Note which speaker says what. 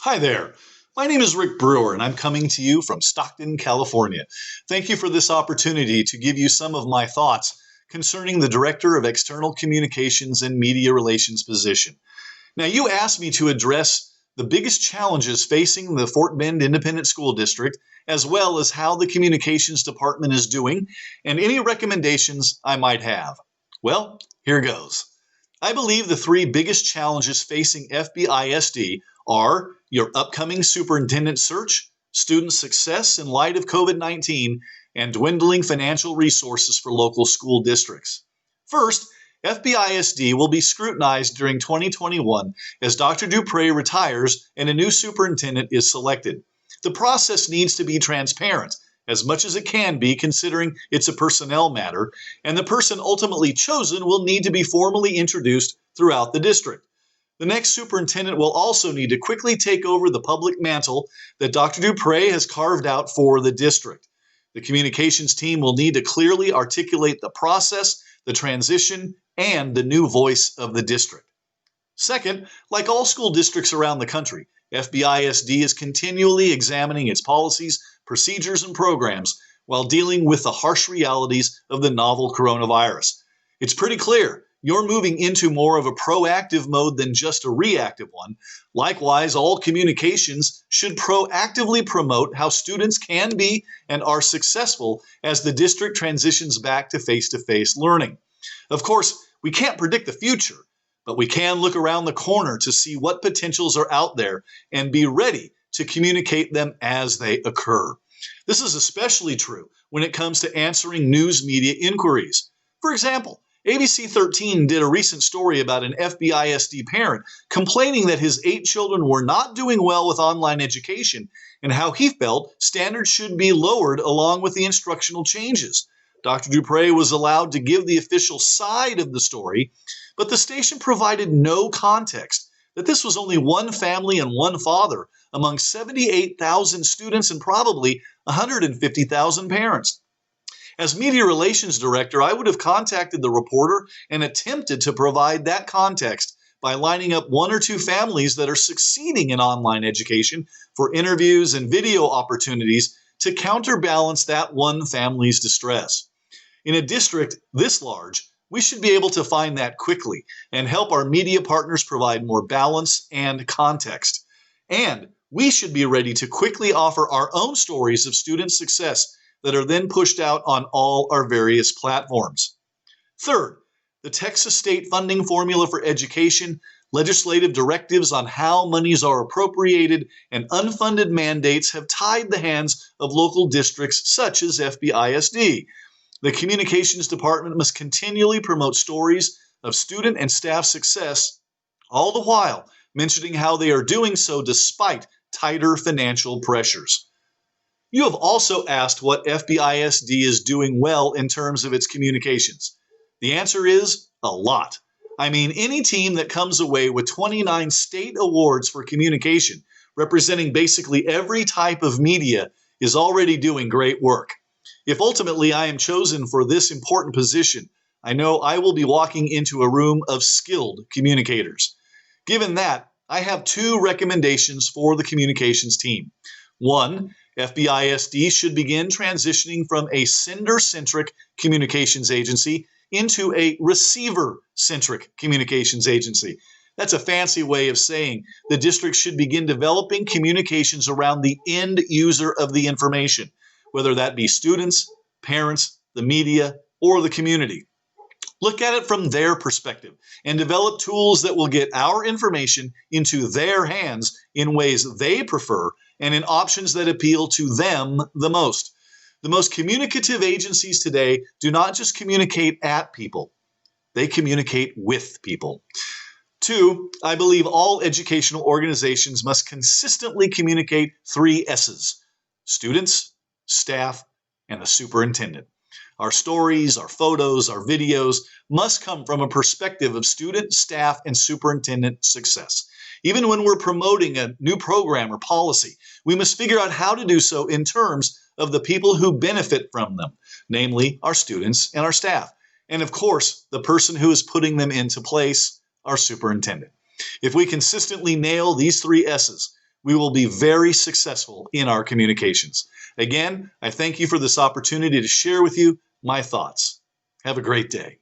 Speaker 1: Hi there. My name is Rick Brewer, and I'm coming to you from Stockton, California. Thank you for this opportunity to give you some of my thoughts concerning the Director of External Communications and Media Relations position. Now, you asked me to address the biggest challenges facing the Fort Bend Independent School District, as well as how the Communications Department is doing, and any recommendations I might have. Well, here goes. I believe the three biggest challenges facing Fbisd are your upcoming superintendent search, student success in light of COVID-19, and dwindling financial resources for local school districts. First, Fbisd will be scrutinized during 2021 as Dr. Dupre retires and a new superintendent is selected. The process needs to be transparent, as much as it can be considering it's a personnel matter, and the person ultimately chosen will need to be formally introduced throughout the district. The next superintendent will also need to quickly take over the public mantle that Dr. Dupre has carved out for the district. The communications team will need to clearly articulate the process, the transition, and the new voice of the district. Second, like all school districts around the country, Fbisd is continually examining its policies, procedures, and programs while dealing with the harsh realities of the novel coronavirus. It's pretty clear you're moving into more of a proactive mode than just a reactive one. Likewise, all communications should proactively promote how students can be and are successful as the district transitions back to face-to-face learning. Of course, we can't predict the future, but we can look around the corner to see what potentials are out there and be ready to communicate them as they occur. This is especially true when it comes to answering news media inquiries. For example, ABC 13 did a recent story about an Fbisd parent complaining that his 8 children were not doing well with online education and how he felt standards should be lowered along with the instructional changes. Dr. Dupre was allowed to give the official side of the story, but the station provided no context that this was only one family and one father among 78,000 students and probably 150,000 parents. As media relations director, I would have contacted the reporter and attempted to provide that context by lining up 1 or 2 families that are succeeding in online education for interviews and video opportunities to counterbalance that one family's distress. In a district this large, we should be able to find that quickly and help our media partners provide more balance and context. And we should be ready to quickly offer our own stories of student success that are then pushed out on all our various platforms. Third, the Texas state funding formula for education, legislative directives on how monies are appropriated, and unfunded mandates have tied the hands of local districts such as Fbisd. The communications department must continually promote stories of student and staff success, all the while mentioning how they are doing so despite tighter financial pressures. You have also asked what Fbisd is doing well in terms of its communications. The answer is a lot. I mean, any team that comes away with 29 state awards for communication, representing basically every type of media, is already doing great work. If ultimately I am chosen for this important position, I know I will be walking into a room of skilled communicators. Given that, I have 2 recommendations for the communications team. 1, Fbisd should begin transitioning from a sender-centric communications agency into a receiver-centric communications agency. That's a fancy way of saying the district should begin developing communications around the end user of the information, whether that be students, parents, the media, or the community. Look at it from their perspective and develop tools that will get our information into their hands in ways they prefer and in options that appeal to them the most. The most communicative agencies today do not just communicate at people, they communicate with people. 2, I believe all educational organizations must consistently communicate 3 S's: students, staff, and the superintendent. Our stories, our photos, our videos must come from a perspective of student, staff, and superintendent success. Even when we're promoting a new program or policy, we must figure out how to do so in terms of the people who benefit from them, namely our students and our staff. And of course, the person who is putting them into place, our superintendent. If we consistently nail these 3 S's, we will be very successful in our communications. Again, I thank you for this opportunity to share with you my thoughts. Have a great day.